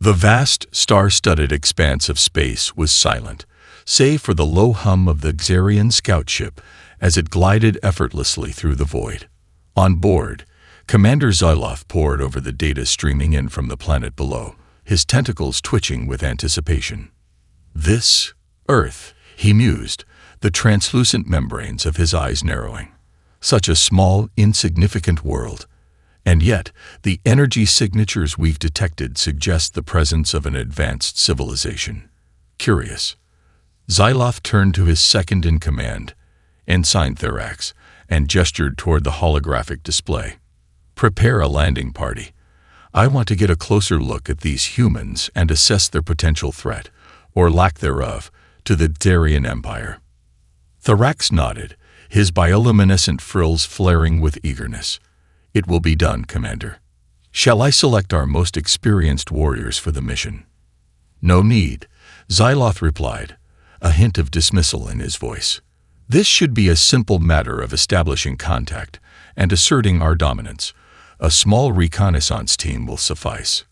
The vast, star-studded expanse of space was silent, save for the low hum of the Xarian scout ship as it glided effortlessly through the void. On board, Commander Xyloth pored over the data streaming in from the planet below, his tentacles twitching with anticipation. This Earth, he mused, the translucent membranes of his eyes narrowing. Such a small, insignificant world. And yet, the energy signatures we've detected suggest the presence of an advanced civilization. Curious. Xyloth turned to his second-in-command, Ensign Therax, and gestured toward the holographic display. Prepare a landing party. I want to get a closer look at these humans and assess their potential threat, or lack thereof, to the Xarian Empire. Therax nodded, his bioluminescent frills flaring with eagerness. It will be done, Commander. Shall I select our most experienced warriors for the mission? No need, Xyloth replied, a hint of dismissal in his voice. This should be a simple matter of establishing contact and asserting our dominance. A small reconnaissance team will suffice.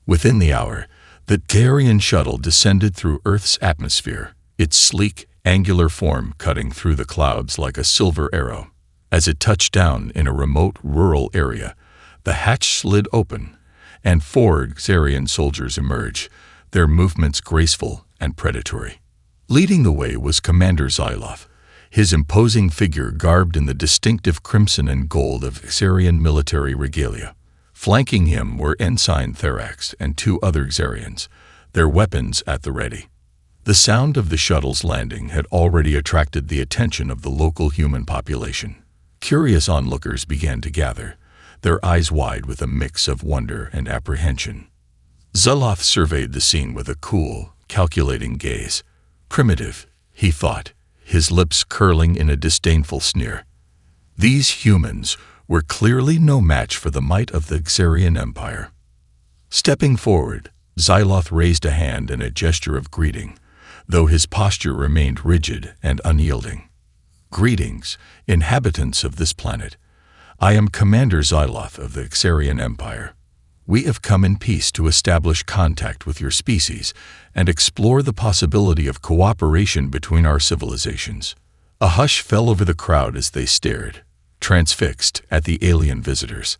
Within the hour, the Xarian shuttle descended through Earth's atmosphere, its sleek, angular form cutting through the clouds like a silver arrow. As it touched down in a remote rural area, the hatch slid open, and 4 Xarian soldiers emerged, their movements graceful and predatory. Leading the way was Commander Xyloth, his imposing figure garbed in the distinctive crimson and gold of Xarian military regalia. Flanking him were Ensign Therax and 2 other Xarians, their weapons at the ready. The sound of the shuttle's landing had already attracted the attention of the local human population. Curious onlookers began to gather, their eyes wide with a mix of wonder and apprehension. Xyloth surveyed the scene with a cool, calculating gaze. Primitive, he thought, his lips curling in a disdainful sneer. These humans were clearly no match for the might of the Xarian Empire. Stepping forward, Xyloth raised a hand in a gesture of greeting, though his posture remained rigid and unyielding. Greetings, inhabitants of this planet. I am Commander Xyloth of the Xarian Empire. We have come in peace to establish contact with your species and explore the possibility of cooperation between our civilizations. A hush fell over the crowd as they stared, transfixed, at the alien visitors.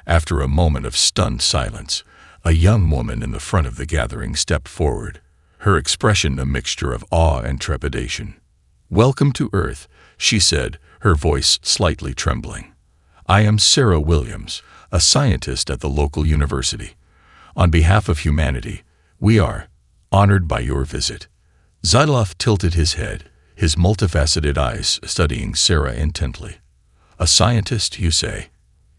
After a moment of stunned silence, a young woman in the front of the gathering stepped forward, her expression a mixture of awe and trepidation. Welcome to Earth, she said, her voice slightly trembling. I am Sarah Williams, a scientist at the local university. On behalf of humanity, we are honored by your visit. Xyloth tilted his head, his multifaceted eyes studying Sarah intently. A scientist, you say?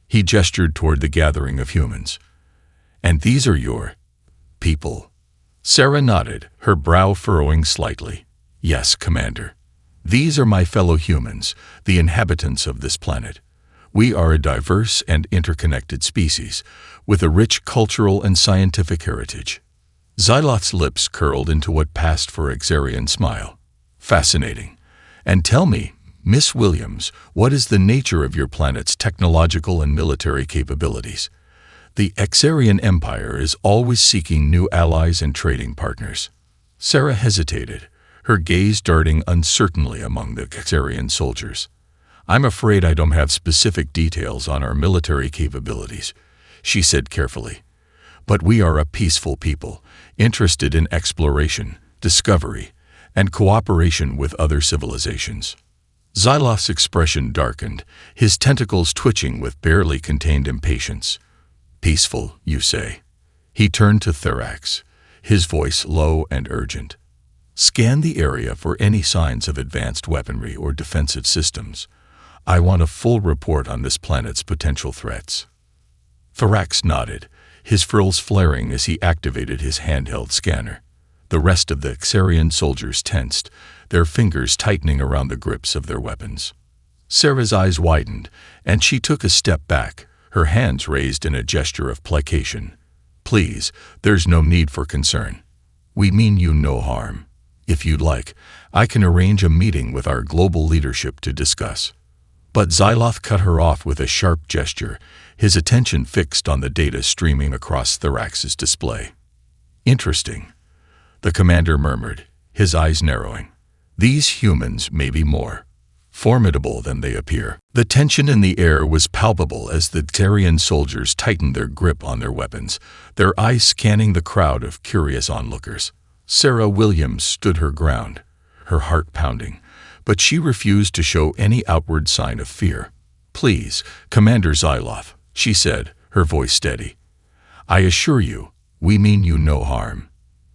He gestured toward the gathering of humans. And these are your people? Sarah nodded, her brow furrowing slightly. Yes, Commander. These are my fellow humans, the inhabitants of this planet. We are a diverse and interconnected species, with a rich cultural and scientific heritage. Xyloth's lips curled into what passed for a Xarian smile. Fascinating. And tell me, Miss Williams, what is the nature of your planet's technological and military capabilities? The Xarian Empire is always seeking new allies and trading partners. Sarah hesitated, her gaze darting uncertainly among the Xarian soldiers. I'm afraid I don't have specific details on our military capabilities, she said carefully. But we are a peaceful people, interested in exploration, discovery, and cooperation with other civilizations. Xyloth's expression darkened, his tentacles twitching with barely contained impatience. Peaceful, you say? He turned to Therax, his voice low and urgent. Scan the area for any signs of advanced weaponry or defensive systems. I want a full report on this planet's potential threats. Therax nodded, his frills flaring as he activated his handheld scanner. The rest of the Xarian soldiers tensed, their fingers tightening around the grips of their weapons. Sarah's eyes widened, and she took a step back, her hands raised in a gesture of placation. Please, there's no need for concern. We mean you no harm. If you'd like, I can arrange a meeting with our global leadership to discuss. But Xyloth cut her off with a sharp gesture, his attention fixed on the data streaming across Therax's display. Interesting, the commander murmured, his eyes narrowing. These humans may be more formidable than they appear. The tension in the air was palpable as the Xarian soldiers tightened their grip on their weapons, their eyes scanning the crowd of curious onlookers. Sarah Williams stood her ground, her heart pounding, but she refused to show any outward sign of fear. "Please, Commander Xyloth," she said, her voice steady. "I assure you, we mean you no harm.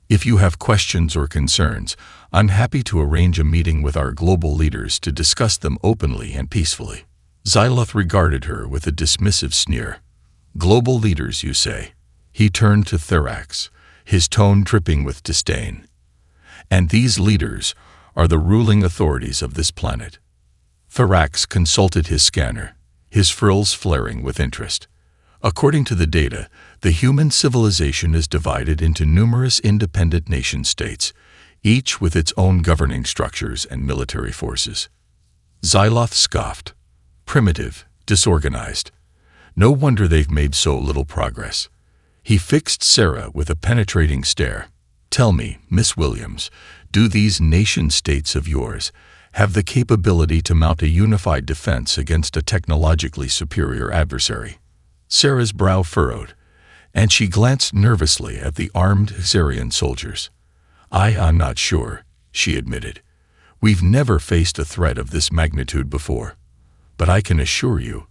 If you have questions or concerns, I'm happy to arrange a meeting with our global leaders to discuss them openly and peacefully." Xyloth regarded her with a dismissive sneer. "Global leaders, you say?" He turned to Thorax, his tone dripping with disdain. "And these leaders are the ruling authorities of this planet." Thorax consulted his scanner, his frills flaring with interest. According to the data, the human civilization is divided into numerous independent nation-states, each with its own governing structures and military forces. Xyloth scoffed. "Primitive, disorganized. No wonder they've made so little progress." He fixed Sarah with a penetrating stare. "Tell me, Miss Williams, do these nation-states of yours have the capability to mount a unified defense against a technologically superior adversary?" Sarah's brow furrowed, and she glanced nervously at the armed Xarian soldiers. I'm not sure," she admitted. "We've never faced a threat of this magnitude before. But I can assure you,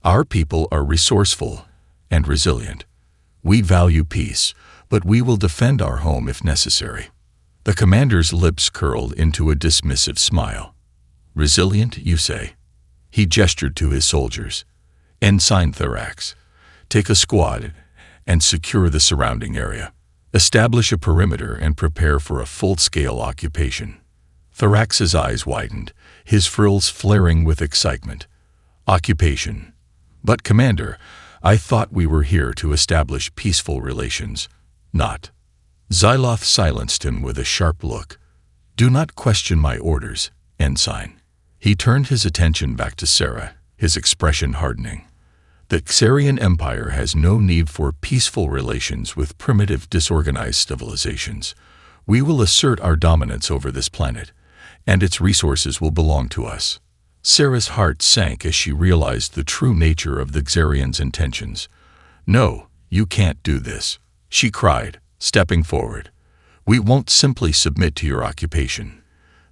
our people are resourceful and resilient. We value peace, but we will defend our home if necessary." The commander's lips curled into a dismissive smile. "Resilient, you say?" He gestured to his soldiers. "Ensign Thorax, take a squad and secure the surrounding area. Establish a perimeter and prepare for a full-scale occupation." Thorax's eyes widened, his frills flaring with excitement. "Occupation. But, Commander, I thought we were here to establish peaceful relations, not." Xyloth silenced him with a sharp look. "Do not question my orders, Ensign." He turned his attention back to Sarah, his expression hardening. "The Xarian Empire has no need for peaceful relations with primitive, disorganized civilizations. We will assert our dominance over this planet, and its resources will belong to us." Sarah's heart sank as she realized the true nature of the Xarians' intentions. "No, you can't do this," she cried, stepping forward. "We won't simply submit to your occupation.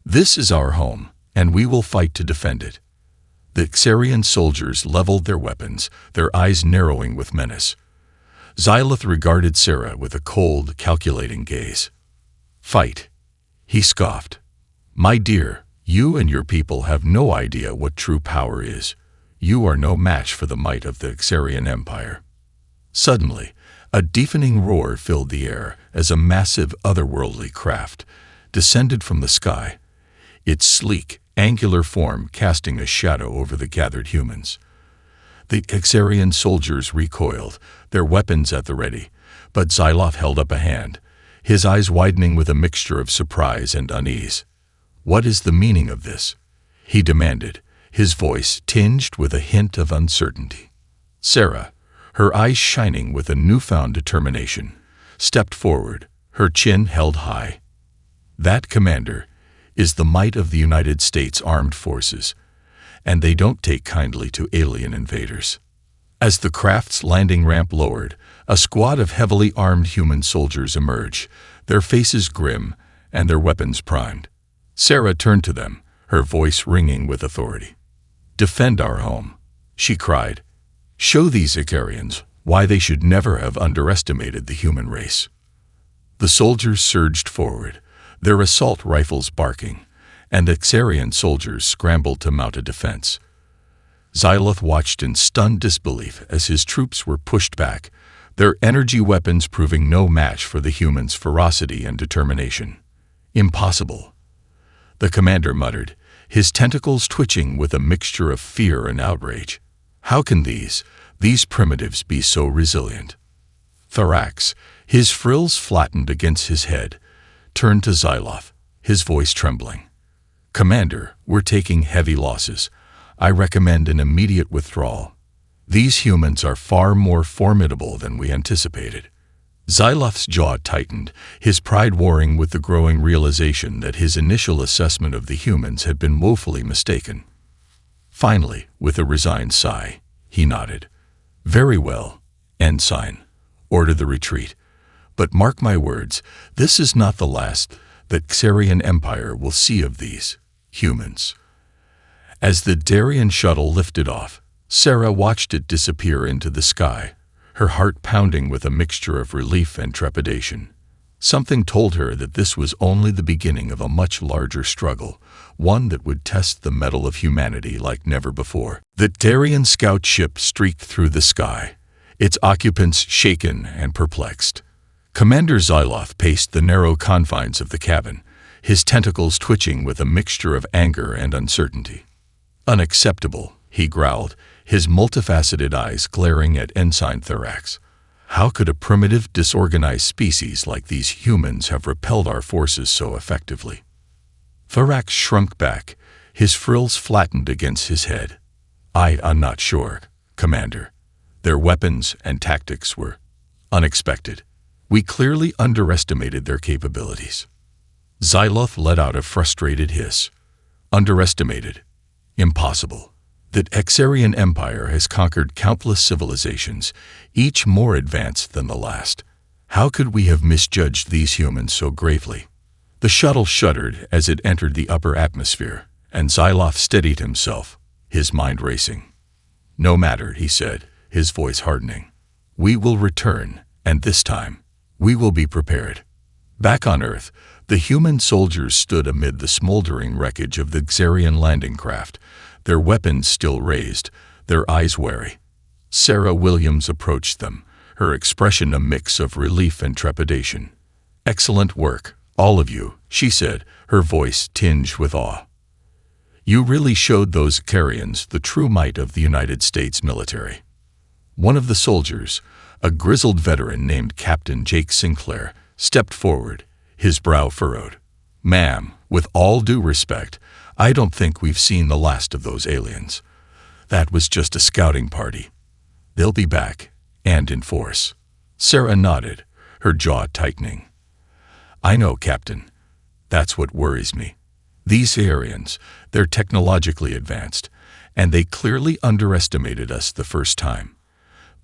This is our home, and we will fight to defend it." The Xarian soldiers leveled their weapons, their eyes narrowing with menace. Xyloth regarded Sarah with a cold, calculating gaze. "Fight," he scoffed. "My dear, you and your people have no idea what true power is. You are no match for the might of the Xarian Empire." Suddenly, a deafening roar filled the air as a massive otherworldly craft descended from the sky, its sleek, angular form casting a shadow over the gathered humans. The Xarian soldiers recoiled, their weapons at the ready, but Xyloth held up a hand, his eyes widening with a mixture of surprise and unease. "What is the meaning of this?" he demanded, his voice tinged with a hint of uncertainty. Sarah, her eyes shining with a newfound determination, stepped forward, her chin held high. "That, Commander, is the might of the United States Armed Forces, and they don't take kindly to alien invaders." As the craft's landing ramp lowered, a squad of heavily armed human soldiers emerged, their faces grim and their weapons primed. Sarah turned to them, her voice ringing with authority. "Defend our home," she cried. "Show these Xarians why they should never have underestimated the human race." The soldiers surged forward, their assault rifles barking, and the Xarian soldiers scrambled to mount a defense. Xyloth watched in stunned disbelief as his troops were pushed back, their energy weapons proving no match for the humans' ferocity and determination. "Impossible," the commander muttered, his tentacles twitching with a mixture of fear and outrage. "How can these primitives be so resilient?" Thorax, his frills flattened against his head, turned to Xyloth, his voice trembling. "Commander, we're taking heavy losses. I recommend an immediate withdrawal. These humans are far more formidable than we anticipated." Xyloth's jaw tightened, his pride warring with the growing realization that his initial assessment of the humans had been woefully mistaken. Finally, with a resigned sigh, he nodded. "Very well, Ensign. Order the retreat. But mark my words, this is not the last that Xarian Empire will see of these humans." As the Darien shuttle lifted off, Sarah watched it disappear into the sky, her heart pounding with a mixture of relief and trepidation. Something told her that this was only the beginning of a much larger struggle, one that would test the mettle of humanity like never before. The Darien scout ship streaked through the sky, its occupants shaken and perplexed. Commander Xyloth paced the narrow confines of the cabin, his tentacles twitching with a mixture of anger and uncertainty. "Unacceptable," he growled, his multifaceted eyes glaring at Ensign Thorax. "How could a primitive, disorganized species like these humans have repelled our forces so effectively?" Thorax shrunk back, his frills flattened against his head. I'm not sure, Commander. Their weapons and tactics were unexpected. We clearly underestimated their capabilities." Xyloth let out a frustrated hiss. "Underestimated? Impossible. The Xarian Empire has conquered countless civilizations, each more advanced than the last. How could we have misjudged these humans so gravely?" The shuttle shuddered as it entered the upper atmosphere, and Xyloth steadied himself, his mind racing. "No matter," he said, his voice hardening. "We will return, and this time, we will be prepared." Back on Earth, the human soldiers stood amid the smoldering wreckage of the Xarian landing craft, their weapons still raised, their eyes wary. Sarah Williams approached them, her expression a mix of relief and trepidation. "Excellent work, all of you," she said, her voice tinged with awe. "You really showed those Xarians the true might of the United States military." One of the soldiers, a grizzled veteran named Captain Jake Sinclair, stepped forward, his brow furrowed. "Ma'am, with all due respect, I don't think we've seen the last of those aliens. That was just a scouting party. They'll be back, and in force." Sarah nodded, her jaw tightening. "I know, Captain. That's what worries me. These Arians, they're technologically advanced, and they clearly underestimated us the first time.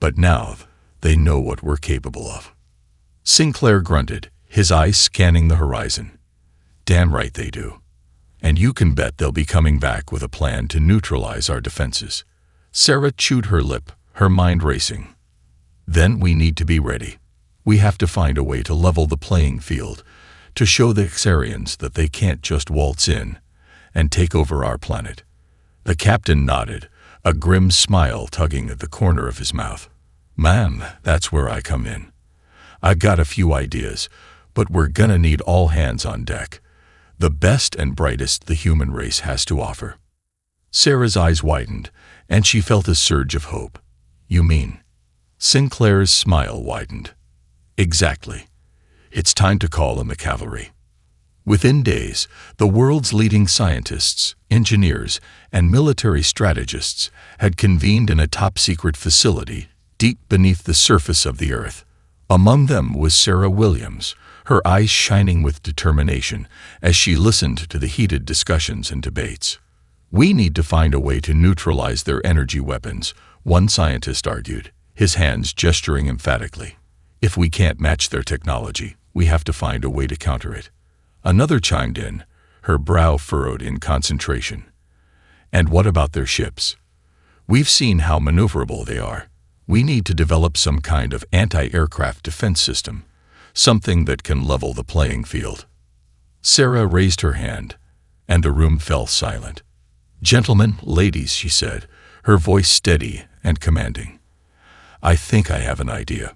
But now, they know what we're capable of." Sinclair grunted, his eyes scanning the horizon. "Damn right they do. And you can bet they'll be coming back with a plan to neutralize our defenses." Sarah chewed her lip, her mind racing. "Then we need to be ready. We have to find a way to level the playing field, to show the Xarians that they can't just waltz in and take over our planet." The captain nodded, a grim smile tugging at the corner of his mouth. "Ma'am, that's where I come in. I've got a few ideas, but we're gonna need all hands on deck. The best and brightest the human race has to offer." Sarah's eyes widened, and she felt a surge of hope. "You mean?" Sinclair's smile widened. "Exactly. It's time to call in the cavalry." Within days, the world's leading scientists, engineers, and military strategists had convened in a top-secret facility deep beneath the surface of the Earth. Among them was Sarah Williams, her eyes shining with determination as she listened to the heated discussions and debates. "We need to find a way to neutralize their energy weapons," one scientist argued, his hands gesturing emphatically. "If we can't match their technology, we have to find a way to counter it." Another chimed in, her brow furrowed in concentration. "And what about their ships? We've seen how maneuverable they are. We need to develop some kind of anti-aircraft defense system, something that can level the playing field." Sarah raised her hand, and the room fell silent. "Gentlemen, ladies," she said, her voice steady and commanding. "I think I have an idea.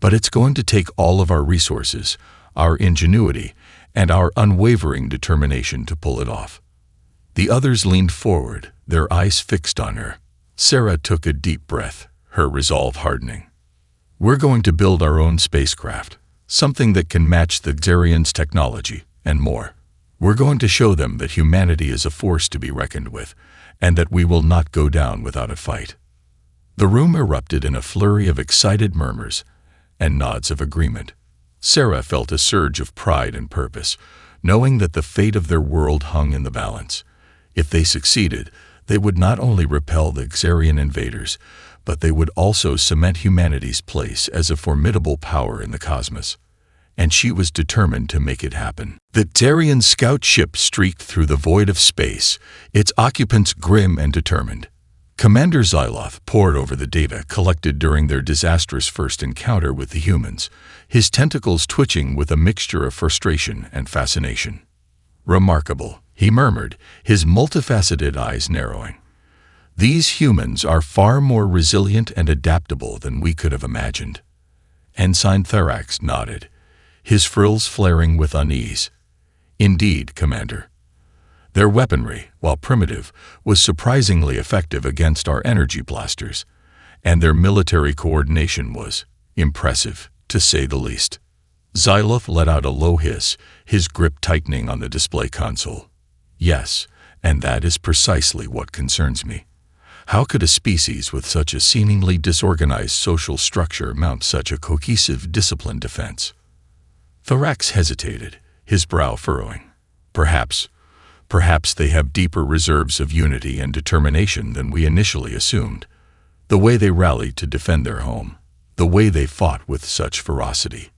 But it's going to take all of our resources, our ingenuity, and our unwavering determination to pull it off." The others leaned forward, their eyes fixed on her. Sarah took a deep breath, her resolve hardening. "We're going to build our own spacecraft, something that can match the Xarians' technology, and more. We're going to show them that humanity is a force to be reckoned with, and that we will not go down without a fight." The room erupted in a flurry of excited murmurs, and nods of agreement. Sarah felt a surge of pride and purpose, knowing that the fate of their world hung in the balance. If they succeeded, they would not only repel the Xarian invaders, but they would also cement humanity's place as a formidable power in the cosmos. And she was determined to make it happen. The Xarian scout ship streaked through the void of space, its occupants grim and determined. Commander Xyloth pored over the data collected during their disastrous first encounter with the humans, his tentacles twitching with a mixture of frustration and fascination. "Remarkable," he murmured, his multifaceted eyes narrowing. "These humans are far more resilient and adaptable than we could have imagined." Ensign Thorax nodded, his frills flaring with unease. "Indeed, Commander. Their weaponry, while primitive, was surprisingly effective against our energy blasters, and their military coordination was impressive, to say the least." Xyloth let out a low hiss, his grip tightening on the display console. "Yes, and that is precisely what concerns me. How could a species with such a seemingly disorganized social structure mount such a cohesive, disciplined defense?" Thorax hesitated, his brow furrowing. Perhaps they have deeper reserves of unity and determination than we initially assumed. The way they rallied to defend their home, the way they fought with such ferocity.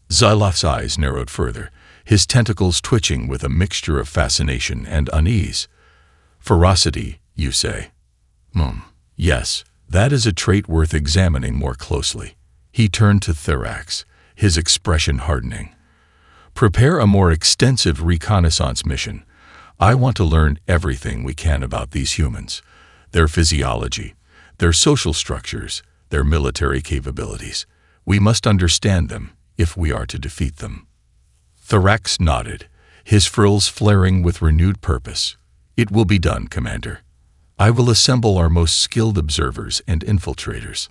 Xyloth's eyes narrowed further, his tentacles twitching with a mixture of fascination and unease. "Ferocity, you say?" Yes, that is a trait worth examining more closely." He turned to Thorax, his expression hardening. "Prepare a more extensive reconnaissance mission. I want to learn everything we can about these humans, their physiology, their social structures, their military capabilities. We must understand them if we are to defeat them." Thorax nodded, his frills flaring with renewed purpose. "It will be done, Commander. I will assemble our most skilled observers and infiltrators."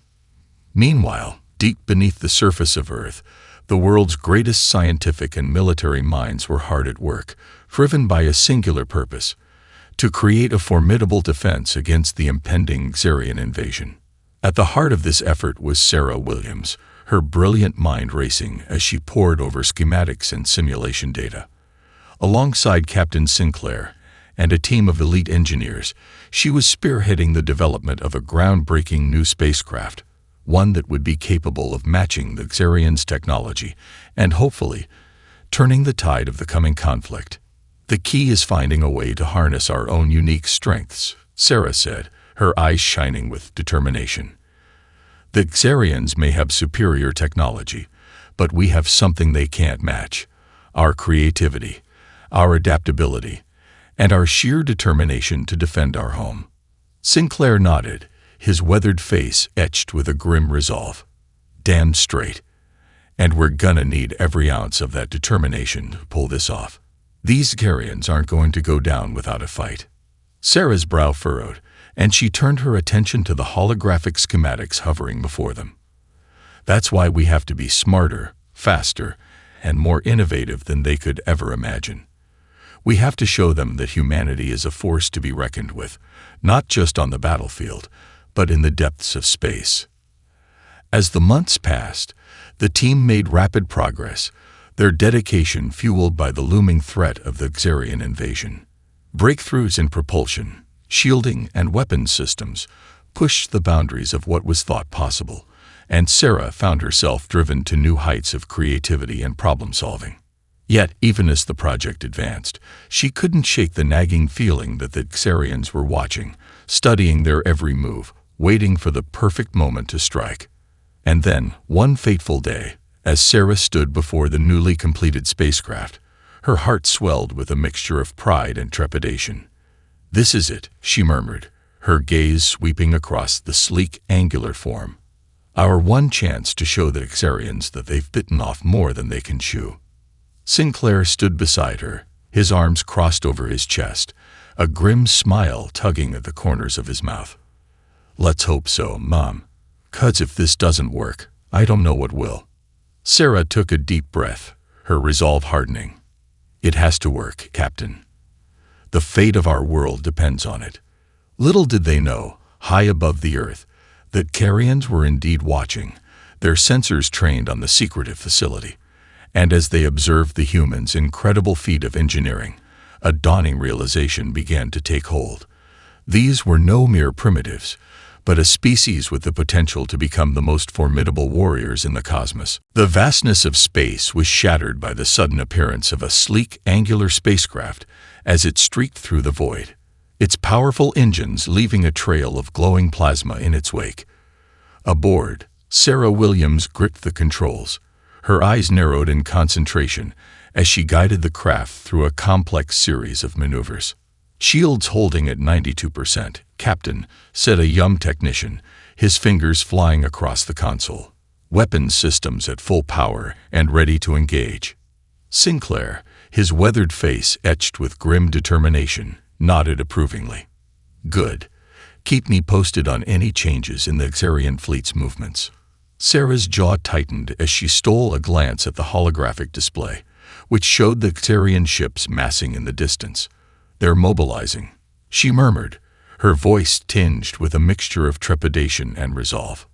Meanwhile, deep beneath the surface of Earth, the world's greatest scientific and military minds were hard at work, driven by a singular purpose: to create a formidable defense against the impending Xarian invasion. At the heart of this effort was Sarah Williams, her brilliant mind racing as she pored over schematics and simulation data. Alongside Captain Sinclair and a team of elite engineers, she was spearheading the development of a groundbreaking new spacecraft, one that would be capable of matching the Xarians' technology and, hopefully, turning the tide of the coming conflict. "The key is finding a way to harness our own unique strengths," Sarah said, her eyes shining with determination. "The Xarians may have superior technology, but we have something they can't match: our creativity, our adaptability, and our sheer determination to defend our home." Sinclair nodded, his weathered face etched with a grim resolve. "Damn straight. And we're gonna need every ounce of that determination to pull this off. These Xarians aren't going to go down without a fight." Sarah's brow furrowed, and she turned her attention to the holographic schematics hovering before them. "That's why we have to be smarter, faster, and more innovative than they could ever imagine. We have to show them that humanity is a force to be reckoned with, not just on the battlefield, but in the depths of space." As the months passed, the team made rapid progress, their dedication fueled by the looming threat of the Xarian invasion. Breakthroughs in propulsion, shielding, and weapons systems pushed the boundaries of what was thought possible, and Sarah found herself driven to new heights of creativity and problem-solving. Yet, even as the project advanced, she couldn't shake the nagging feeling that the Xarians were watching, studying their every move, waiting for the perfect moment to strike. And then, one fateful day, as Sarah stood before the newly completed spacecraft, her heart swelled with a mixture of pride and trepidation. "This is it," she murmured, her gaze sweeping across the sleek, angular form. "Our one chance to show the Xarians that they've bitten off more than they can chew." Sinclair stood beside her, his arms crossed over his chest, a grim smile tugging at the corners of his mouth. "Let's hope so, Mom. 'Cause if this doesn't work, I don't know what will." Sarah took a deep breath, her resolve hardening. "It has to work, Captain. The fate of our world depends on it." Little did they know, high above the earth, that Xarians were indeed watching, their sensors trained on the secretive facility. And as they observed the humans' incredible feat of engineering, a dawning realization began to take hold. These were no mere primitives, but a species with the potential to become the most formidable warriors in the cosmos. The vastness of space was shattered by the sudden appearance of a sleek, angular spacecraft as it streaked through the void, its powerful engines leaving a trail of glowing plasma in its wake. Aboard, Sarah Williams gripped the controls, her eyes narrowed in concentration as she guided the craft through a complex series of maneuvers. "Shields holding at 92%, Captain," said a young technician, his fingers flying across the console. "Weapons systems at full power and ready to engage." Sinclair, his weathered face etched with grim determination, nodded approvingly. "Good. Keep me posted on any changes in the Xarian fleet's movements." Sarah's jaw tightened as she stole a glance at the holographic display, which showed the Xarian ships massing in the distance. "They're mobilizing," she murmured, her voice tinged with a mixture of trepidation and resolve.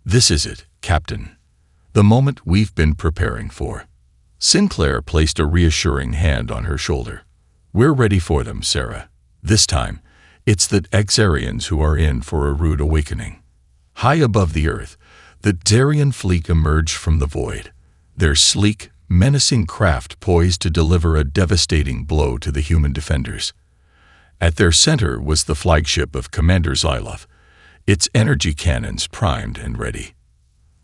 "This is it, Captain. The moment we've been preparing for." Sinclair placed a reassuring hand on her shoulder. "We're ready for them, Sarah. This time, it's the Xarians who are in for a rude awakening." High above the Earth, the Xarian fleet emerged from the void, their sleek, menacing craft poised to deliver a devastating blow to the human defenders. At their center was the flagship of Commander Xyloth, its energy cannons primed and ready.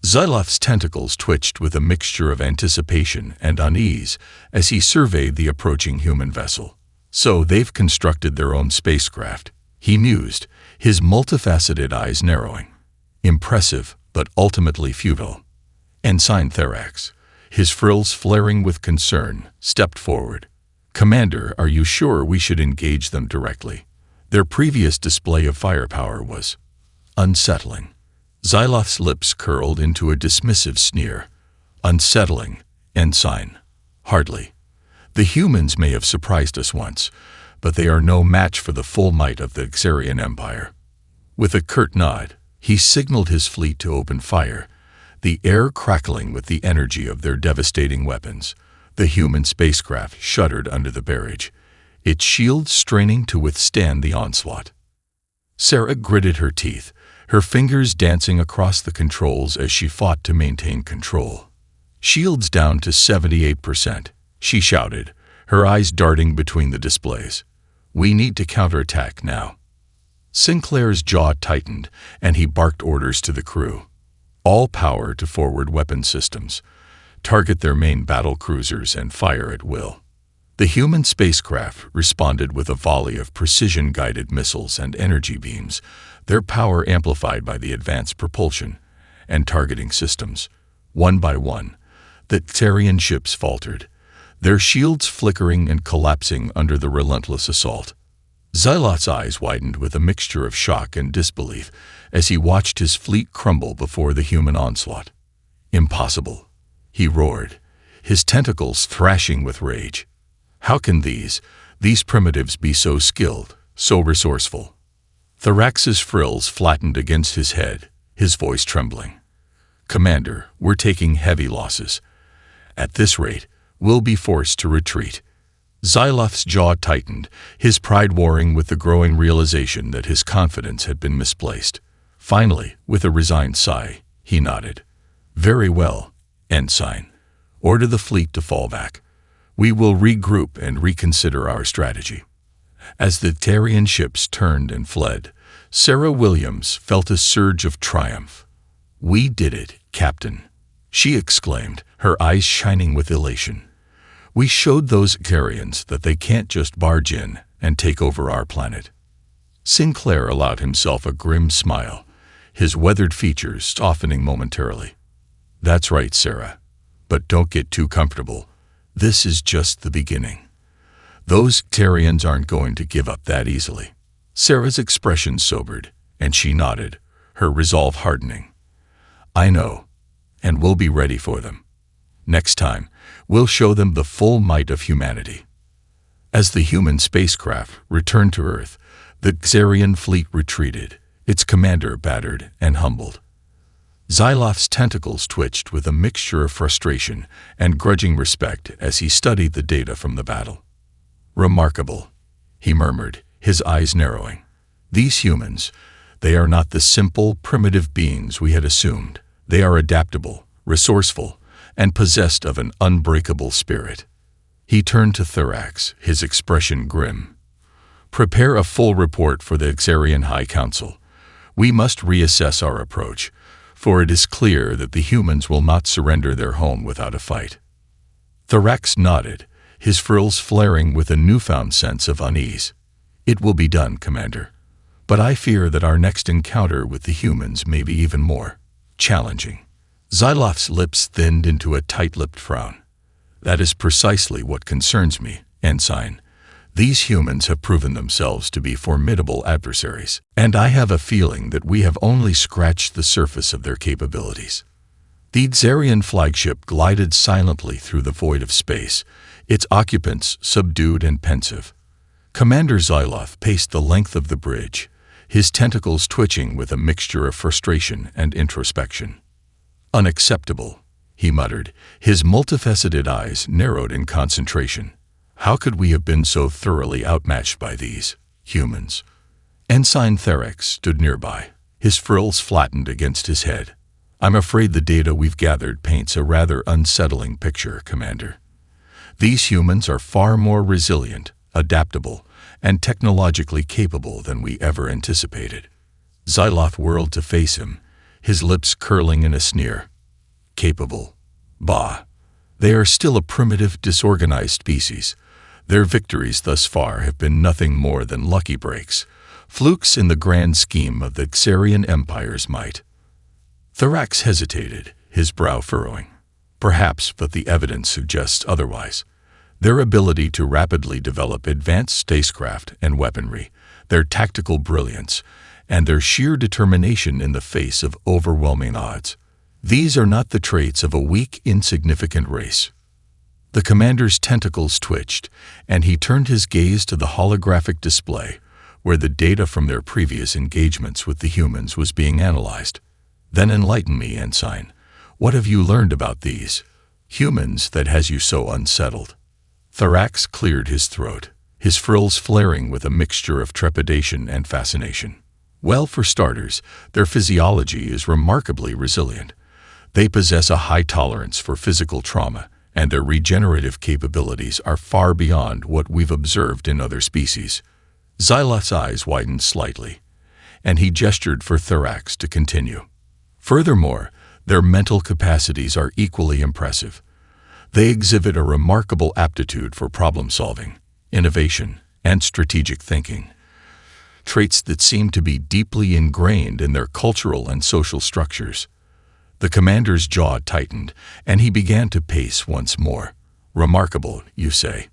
Xyloth's tentacles twitched with a mixture of anticipation and unease as he surveyed the approaching human vessel. "So they've constructed their own spacecraft," he mused, his multifaceted eyes narrowing. "Impressive, but ultimately futile." Ensign Therax, his frills flaring with concern, stepped forward. "Commander, are you sure we should engage them directly? Their previous display of firepower was unsettling." Xyloth's lips curled into a dismissive sneer. "Unsettling, Ensign? Hardly. The humans may have surprised us once, but they are no match for the full might of the Xarian Empire." With a curt nod, he signaled his fleet to open fire, the air crackling with the energy of their devastating weapons. The human spacecraft shuddered under the barrage, its shields straining to withstand the onslaught. Sarah gritted her teeth, her fingers dancing across the controls as she fought to maintain control. "Shields down to 78%, she shouted, her eyes darting between the displays. "We need to counterattack now." Sinclair's jaw tightened, and he barked orders to the crew. "All power to forward weapon systems. Target their main battle cruisers and fire at will." The human spacecraft responded with a volley of precision-guided missiles and energy beams, their power amplified by the advanced propulsion and targeting systems. One by one, the Xarian ships faltered, their shields flickering and collapsing under the relentless assault. Xyloth's eyes widened with a mixture of shock and disbelief as he watched his fleet crumble before the human onslaught. "Impossible," he roared, his tentacles thrashing with rage. "How can these primitives be so skilled, so resourceful?" Therax's frills flattened against his head, his voice trembling. "Commander, we're taking heavy losses. At this rate, we'll be forced to retreat." Xyloth's jaw tightened, his pride warring with the growing realization that his confidence had been misplaced. Finally, with a resigned sigh, he nodded. "Very well, Ensign. Order the fleet to fall back. We will regroup and reconsider our strategy." As the Xarian ships turned and fled, Sarah Williams felt a surge of triumph. "We did it, Captain," she exclaimed, her eyes shining with elation. "We showed those Xarians that they can't just barge in and take over our planet." Sinclair allowed himself a grim smile, his weathered features softening momentarily. "That's right, Sarah. But don't get too comfortable. This is just the beginning. Those Xarians aren't going to give up that easily." Sarah's expression sobered, and she nodded, her resolve hardening. "I know, and we'll be ready for them. Next time, we'll show them the full might of humanity." As the human spacecraft returned to Earth, the Xarian fleet retreated, its commander battered and humbled. Xyloph's tentacles twitched with a mixture of frustration and grudging respect as he studied the data from the battle. "Remarkable," he murmured, his eyes narrowing. "These humans, they are not the simple, primitive beings we had assumed. They are adaptable, resourceful, and possessed of an unbreakable spirit." He turned to Thorax, his expression grim. "Prepare a full report for the Xarian High Council. We must reassess our approach, for it is clear that the humans will not surrender their home without a fight." Thorax nodded, his frills flaring with a newfound sense of unease. "It will be done, Commander. But I fear that our next encounter with the humans may be even more challenging." Xyloph's lips thinned into a tight-lipped frown. "That is precisely what concerns me, Ensign. These humans have proven themselves to be formidable adversaries, and I have a feeling that we have only scratched the surface of their capabilities." The Xarian flagship glided silently through the void of space, its occupants subdued and pensive. Commander Xyloph paced the length of the bridge, his tentacles twitching with a mixture of frustration and introspection. "Unacceptable," he muttered, his multifaceted eyes narrowed in concentration. "How could we have been so thoroughly outmatched by these humans?" Ensign Thorax stood nearby, his frills flattened against his head. "I'm afraid the data we've gathered paints a rather unsettling picture, Commander. These humans are far more resilient, adaptable, and technologically capable than we ever anticipated." Xyloth whirled to face him, his lips curling in a sneer. "Capable? Bah! They are still a primitive, disorganized species. Their victories thus far have been nothing more than lucky breaks, flukes in the grand scheme of the Xarian Empire's might." Thorax hesitated, his brow furrowing. "Perhaps, but the evidence suggests otherwise. Their ability to rapidly develop advanced spacecraft and weaponry, their tactical brilliance, and their sheer determination in the face of overwhelming odds. These are not the traits of a weak, insignificant race." The commander's tentacles twitched, and he turned his gaze to the holographic display, where the data from their previous engagements with the humans was being analyzed. "Then enlighten me, Ensign. What have you learned about these humans that has you so unsettled?" Thorax cleared his throat, his frills flaring with a mixture of trepidation and fascination. "Well, for starters, their physiology is remarkably resilient. They possess a high tolerance for physical trauma, and their regenerative capabilities are far beyond what we've observed in other species." Xyloth's eyes widened slightly, and he gestured for Thorax to continue. "Furthermore, their mental capacities are equally impressive. They exhibit a remarkable aptitude for problem-solving, innovation, and strategic thinking, traits that seem to be deeply ingrained in their cultural and social structures." The commander's jaw tightened, and he began to pace once more. "Remarkable, you say?"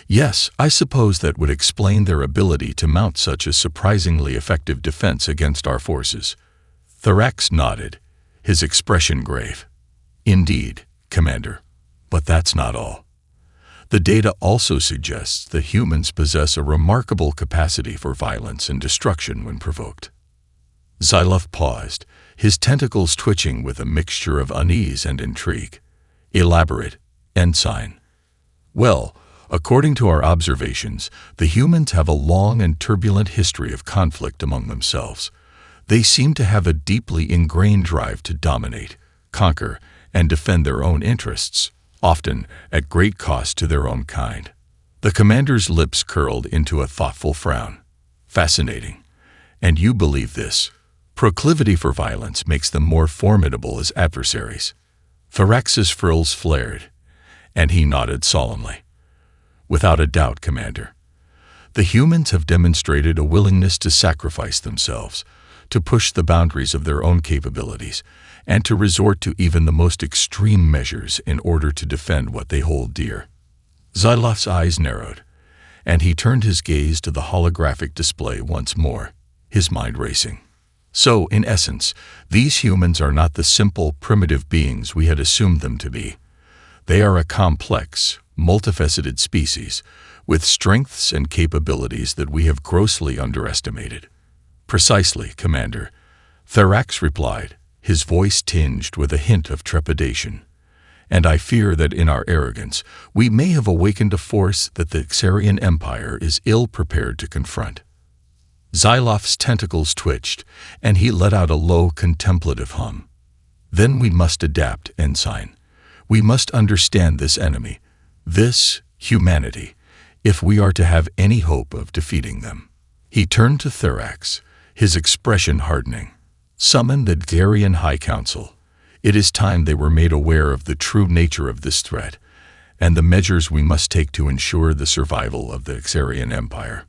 Yes, I suppose that would explain their ability to mount such a surprisingly effective defense against our forces." Thorax nodded, his expression grave. "Indeed, Commander, but that's not all. The data also suggests that humans possess a remarkable capacity for violence and destruction when provoked." Xyloth paused, his tentacles twitching with a mixture of unease and intrigue. "Elaborate, Ensign." "Well, according to our observations, the humans have a long and turbulent history of conflict among themselves. They seem to have a deeply ingrained drive to dominate, conquer, and defend their own interests, often at great cost to their own kind." The commander's lips curled into a thoughtful frown. "Fascinating. And you believe this proclivity for violence makes them more formidable as adversaries?" Thorax's frills flared, and he nodded solemnly. "Without a doubt, Commander. The humans have demonstrated a willingness to sacrifice themselves, to push the boundaries of their own capabilities, and to resort to even the most extreme measures in order to defend what they hold dear." Xyloph's eyes narrowed, and he turned his gaze to the holographic display once more, his mind racing. "So, in essence, these humans are not the simple, primitive beings we had assumed them to be. They are a complex, multifaceted species, with strengths and capabilities that we have grossly underestimated." "Precisely, Commander," Thorax replied, his voice tinged with a hint of trepidation. "And I fear that in our arrogance, we may have awakened a force that the Xarian Empire is ill-prepared to confront." Xylof's tentacles twitched, and he let out a low, contemplative hum. "Then we must adapt, Ensign. We must understand this enemy, this humanity, if we are to have any hope of defeating them." He turned to Thorax, his expression hardening. "Summon the Xarian High Council. It is time they were made aware of the true nature of this threat, and the measures we must take to ensure the survival of the Xarian Empire."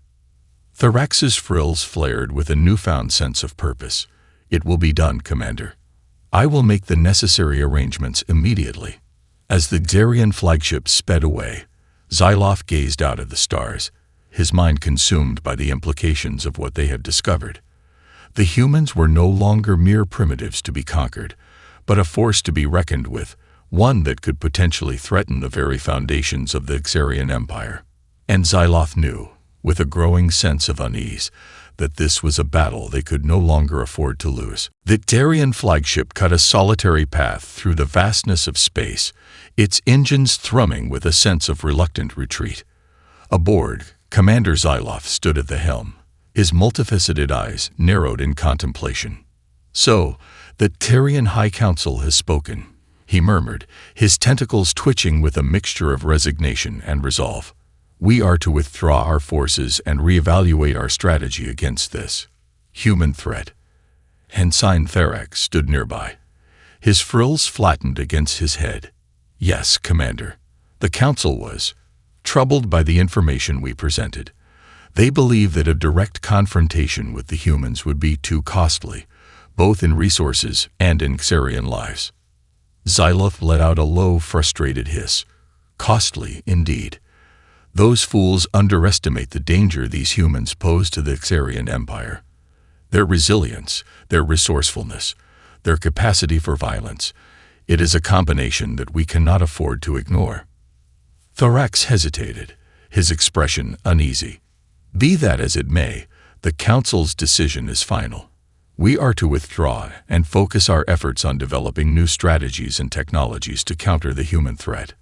Thorax's frills flared with a newfound sense of purpose. "It will be done, Commander. I will make the necessary arrangements immediately." As the Xarian flagship sped away, Xylof gazed out at the stars, his mind consumed by the implications of what they had discovered. The humans were no longer mere primitives to be conquered, but a force to be reckoned with, one that could potentially threaten the very foundations of the Xarian Empire. And Xylof knew, with a growing sense of unease, that this was a battle they could no longer afford to lose. The Xarian flagship cut a solitary path through the vastness of space, its engines thrumming with a sense of reluctant retreat. Aboard, Commander Xylof stood at the helm, his multifaceted eyes narrowed in contemplation. "So, the Xarian High Council has spoken," he murmured, his tentacles twitching with a mixture of resignation and resolve. "We are to withdraw our forces and reevaluate our strategy against this human threat." Ensign Thorax stood nearby. His frills flattened against his head. "Yes, Commander." The Council was troubled by the information we presented. They believe that a direct confrontation with the humans would be too costly, both in resources and in Xarian lives. Xylof let out a low, frustrated hiss. "Costly, indeed. Those fools underestimate the danger these humans pose to the Xarian Empire. Their resilience, their resourcefulness, their capacity for violence, it is a combination that we cannot afford to ignore." Thorax hesitated, his expression uneasy. "Be that as it may, the Council's decision is final. We are to withdraw and focus our efforts on developing new strategies and technologies to counter the human threat."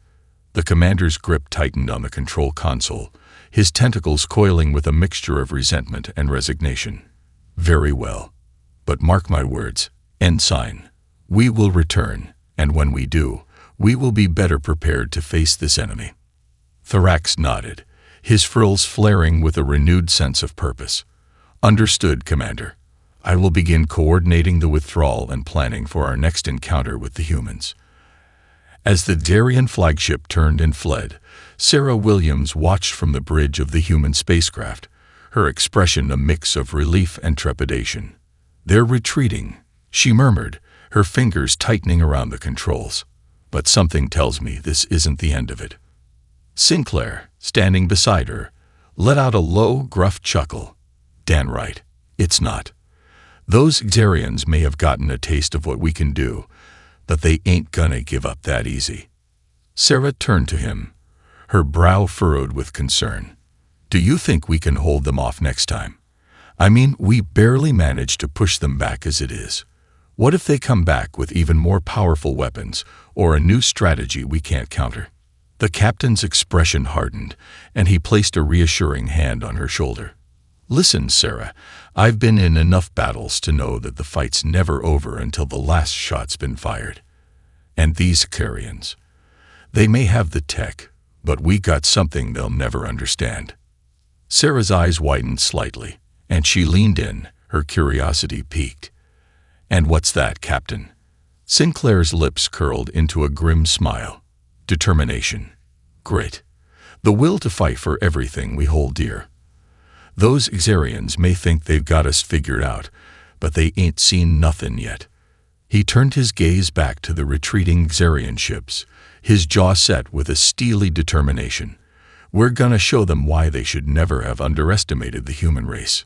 The commander's grip tightened on the control console, his tentacles coiling with a mixture of resentment and resignation. "Very well. But mark my words, Ensign. We will return, and when we do, we will be better prepared to face this enemy." Thorax nodded, his frills flaring with a renewed sense of purpose. "Understood, Commander. I will begin coordinating the withdrawal and planning for our next encounter with the humans." As the Xarian flagship turned and fled, Sarah Williams watched from the bridge of the human spacecraft, her expression a mix of relief and trepidation. "They're retreating," she murmured, her fingers tightening around the controls. "But something tells me this isn't the end of it." Sinclair, standing beside her, let out a low, gruff chuckle. "Dan right. It's not. Those Xarians may have gotten a taste of what we can do, but they ain't gonna give up that easy." Sarah turned to him, her brow furrowed with concern. "Do you think we can hold them off next time? I mean, we barely managed to push them back as it is. What if they come back with even more powerful weapons or a new strategy we can't counter?" The captain's expression hardened, and he placed a reassuring hand on her shoulder. "Listen, Sarah, I've been in enough battles to know that the fight's never over until the last shot's been fired. And these Xarians, they may have the tech, but we got something they'll never understand." Sarah's eyes widened slightly, and she leaned in, her curiosity piqued. "And what's that, Captain?" Sinclair's lips curled into a grim smile. "Determination, grit, the will to fight for everything we hold dear. Those Xarians may think they've got us figured out, but they ain't seen nothing yet." He turned his gaze back to the retreating Xarian ships, his jaw set with a steely determination. "We're gonna show them why they should never have underestimated the human race."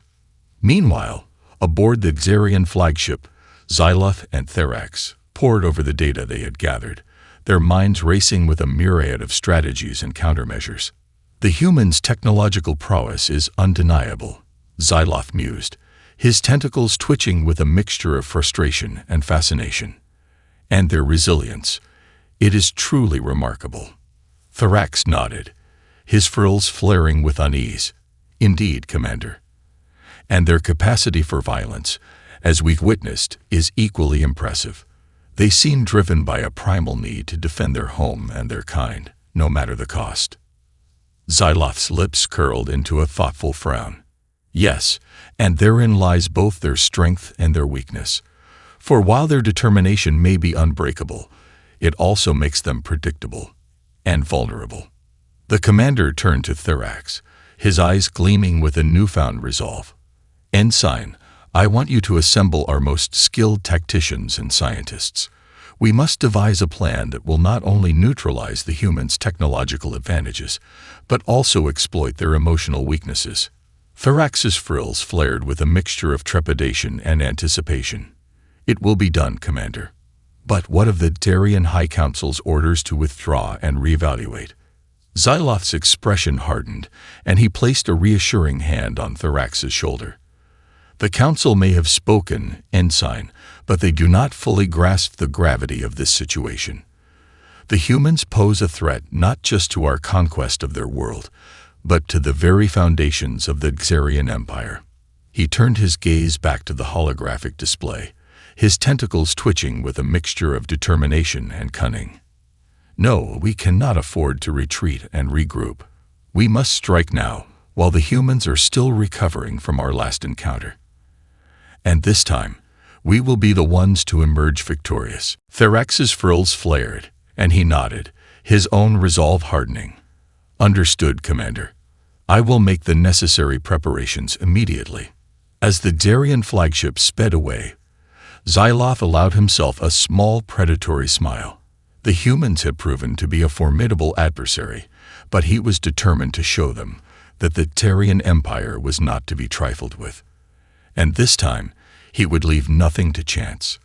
Meanwhile, aboard the Xarian flagship, Xylof and Thorax pored over the data they had gathered, their minds racing with a myriad of strategies and countermeasures. "The human's technological prowess is undeniable," Xylof mused, his tentacles twitching with a mixture of frustration and fascination. And their resilience, it is truly remarkable. Thorax nodded, his frills flaring with unease. Indeed, Commander. And their capacity for violence, as we've witnessed, is equally impressive. They seem driven by a primal need to defend their home and their kind, no matter the cost. Xyloth's lips curled into a thoughtful frown. Yes, and therein lies both their strength and their weakness. For while their determination may be unbreakable, it also makes them predictable and vulnerable. The commander turned to Thorax, his eyes gleaming with a newfound resolve. Ensign, I want you to assemble our most skilled tacticians and scientists. We must devise a plan that will not only neutralize the humans' technological advantages, but also exploit their emotional weaknesses. Thorax's frills flared with a mixture of trepidation and anticipation. It will be done, Commander. But what of the Darien High Council's orders to withdraw and reevaluate? Xyloth's expression hardened, and he placed a reassuring hand on Thorax's shoulder. The Council may have spoken, Ensign, but they do not fully grasp the gravity of this situation. The humans pose a threat not just to our conquest of their world, but to the very foundations of the Xarian Empire. He turned his gaze back to the holographic display, his tentacles twitching with a mixture of determination and cunning. No, we cannot afford to retreat and regroup. We must strike now, while the humans are still recovering from our last encounter. And this time, we will be the ones to emerge victorious. Thorax's frills flared, and he nodded, his own resolve hardening. Understood, Commander. I will make the necessary preparations immediately. As the Darien flagship sped away, Xyloth allowed himself a small predatory smile. The humans had proven to be a formidable adversary, but he was determined to show them that the Darien Empire was not to be trifled with. And this time, he would leave nothing to chance.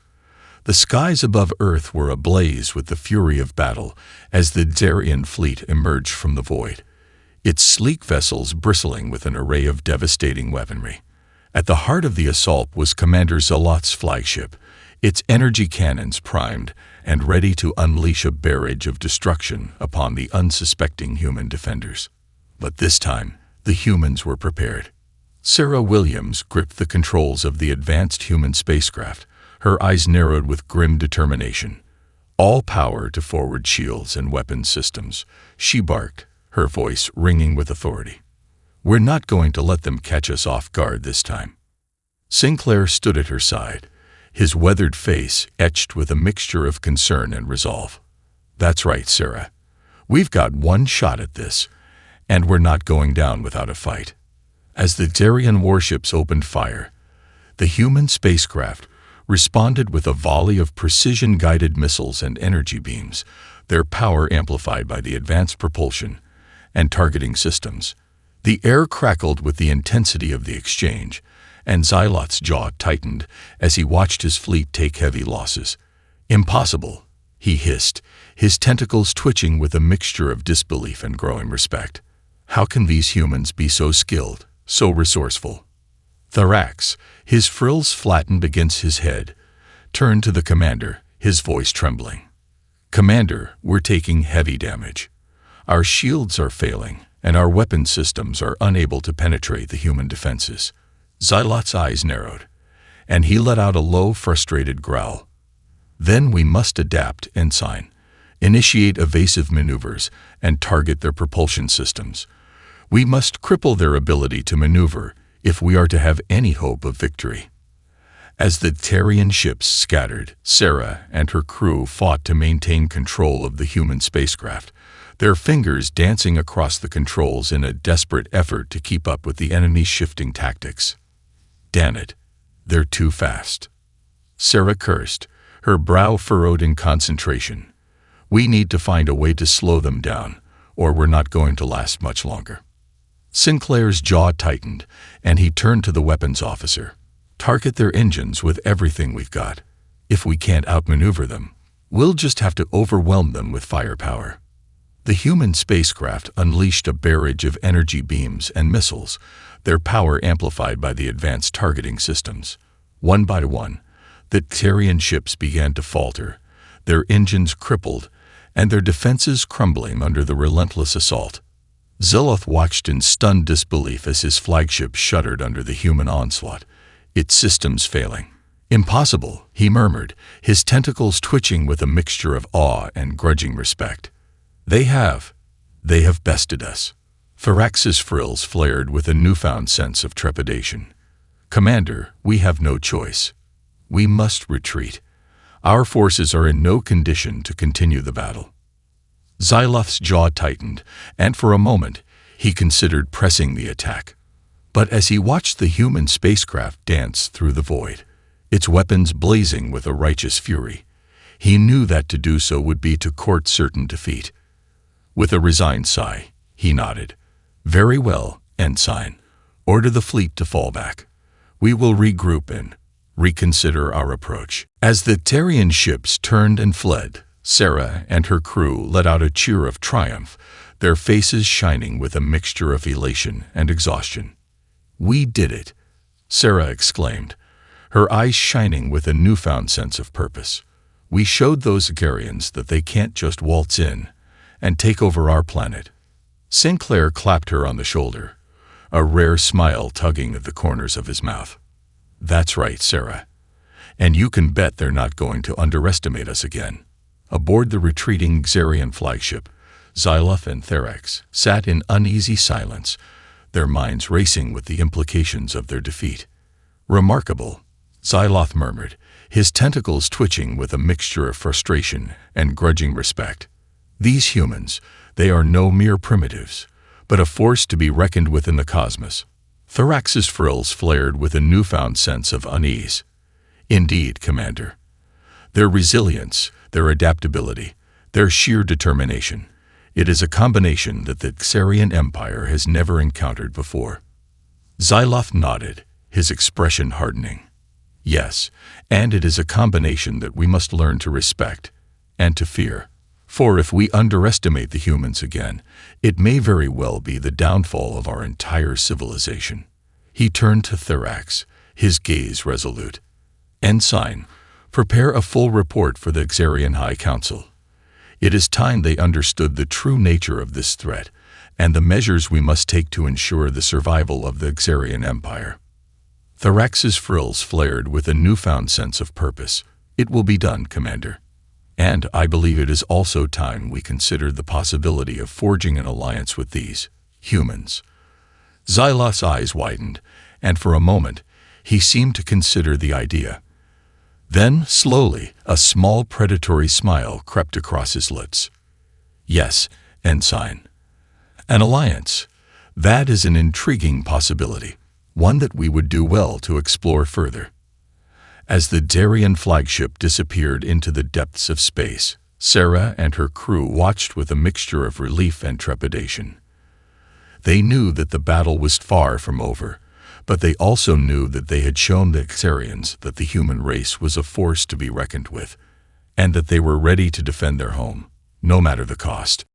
The skies above Earth were ablaze with the fury of battle as the Darien fleet emerged from the void, its sleek vessels bristling with an array of devastating weaponry. At the heart of the assault was Commander Xyloth's flagship, its energy cannons primed and ready to unleash a barrage of destruction upon the unsuspecting human defenders. But this time, the humans were prepared. Sarah Williams gripped the controls of the advanced human spacecraft, her eyes narrowed with grim determination. All power to forward shields and weapons systems, she barked, her voice ringing with authority. We're not going to let them catch us off guard this time. Sinclair stood at her side, his weathered face etched with a mixture of concern and resolve. That's right, Sarah. We've got one shot at this, and we're not going down without a fight. As the Darien warships opened fire, the human spacecraft responded with a volley of precision-guided missiles and energy beams, their power amplified by the advanced propulsion and targeting systems. The air crackled with the intensity of the exchange, and Xyloth's jaw tightened as he watched his fleet take heavy losses. Impossible, he hissed, his tentacles twitching with a mixture of disbelief and growing respect. How can these humans be so skilled, so resourceful? Thorax, his frills flattened against his head, turned to the commander, his voice trembling. Commander, we're taking heavy damage. Our shields are failing, and our weapon systems are unable to penetrate the human defenses. Xyloth's eyes narrowed, and he let out a low, frustrated growl. Then we must adapt, Ensign, initiate evasive maneuvers, and target their propulsion systems. We must cripple their ability to maneuver if we are to have any hope of victory. As the Darien ships scattered, Sarah and her crew fought to maintain control of the human spacecraft, their fingers dancing across the controls in a desperate effort to keep up with the enemy's shifting tactics. Damn it, they're too fast. Sarah cursed, her brow furrowed in concentration. We need to find a way to slow them down, or we're not going to last much longer. Sinclair's jaw tightened, and he turned to the weapons officer. Target their engines with everything we've got. If we can't outmaneuver them, we'll just have to overwhelm them with firepower. The human spacecraft unleashed a barrage of energy beams and missiles, their power amplified by the advanced targeting systems. One by one, the Xerian ships began to falter, their engines crippled, and their defenses crumbling under the relentless assault. Zilloth watched in stunned disbelief as his flagship shuddered under the human onslaught, its systems failing. "Impossible," he murmured, his tentacles twitching with a mixture of awe and grudging respect. They have bested us." Thorax's frills flared with a newfound sense of trepidation. "Commander, we have no choice. We must retreat. Our forces are in no condition to continue the battle." Xyloth's jaw tightened, and for a moment, he considered pressing the attack. But as he watched the human spacecraft dance through the void, its weapons blazing with a righteous fury, he knew that to do so would be to court certain defeat. With a resigned sigh, he nodded. "Very well, Ensign. Order the fleet to fall back. We will regroup and reconsider our approach." As the Xerian ships turned and fled, Sarah and her crew let out a cheer of triumph, their faces shining with a mixture of elation and exhaustion. "We did it," Sarah exclaimed, her eyes shining with a newfound sense of purpose. "We showed those Xerians that they can't just waltz in and take over our planet." Sinclair clapped her on the shoulder, a rare smile tugging at the corners of his mouth. "That's right, Sarah. And you can bet they're not going to underestimate us again." Aboard the retreating Xerian flagship, Xyloth and Thorax sat in uneasy silence, their minds racing with the implications of their defeat. "Remarkable," Xyloth murmured, his tentacles twitching with a mixture of frustration and grudging respect. "These humans, they are no mere primitives, but a force to be reckoned with in the cosmos." Thorax's frills flared with a newfound sense of unease. "Indeed, Commander. Their resilience, their adaptability, their sheer determination, it is a combination that the Xerian Empire has never encountered before." Xyloth nodded, his expression hardening. "Yes, and it is a combination that we must learn to respect and to fear. For if we underestimate the humans again, it may very well be the downfall of our entire civilization." He turned to Thorax, his gaze resolute. "Ensign, prepare a full report for the Xerian High Council. It is time they understood the true nature of this threat and the measures we must take to ensure the survival of the Xerian Empire." Thorax's frills flared with a newfound sense of purpose. "It will be done, Commander. And I believe it is also time we considered the possibility of forging an alliance with these humans." Xyloth's eyes widened, and for a moment, he seemed to consider the idea. Then, slowly, a small predatory smile crept across his lips. "Yes, Ensign. An alliance. That is an intriguing possibility, one that we would do well to explore further." As the Xerian flagship disappeared into the depths of space, Sarah and her crew watched with a mixture of relief and trepidation. They knew that the battle was far from over, but they also knew that they had shown the Xerians that the human race was a force to be reckoned with, and that they were ready to defend their home, no matter the cost.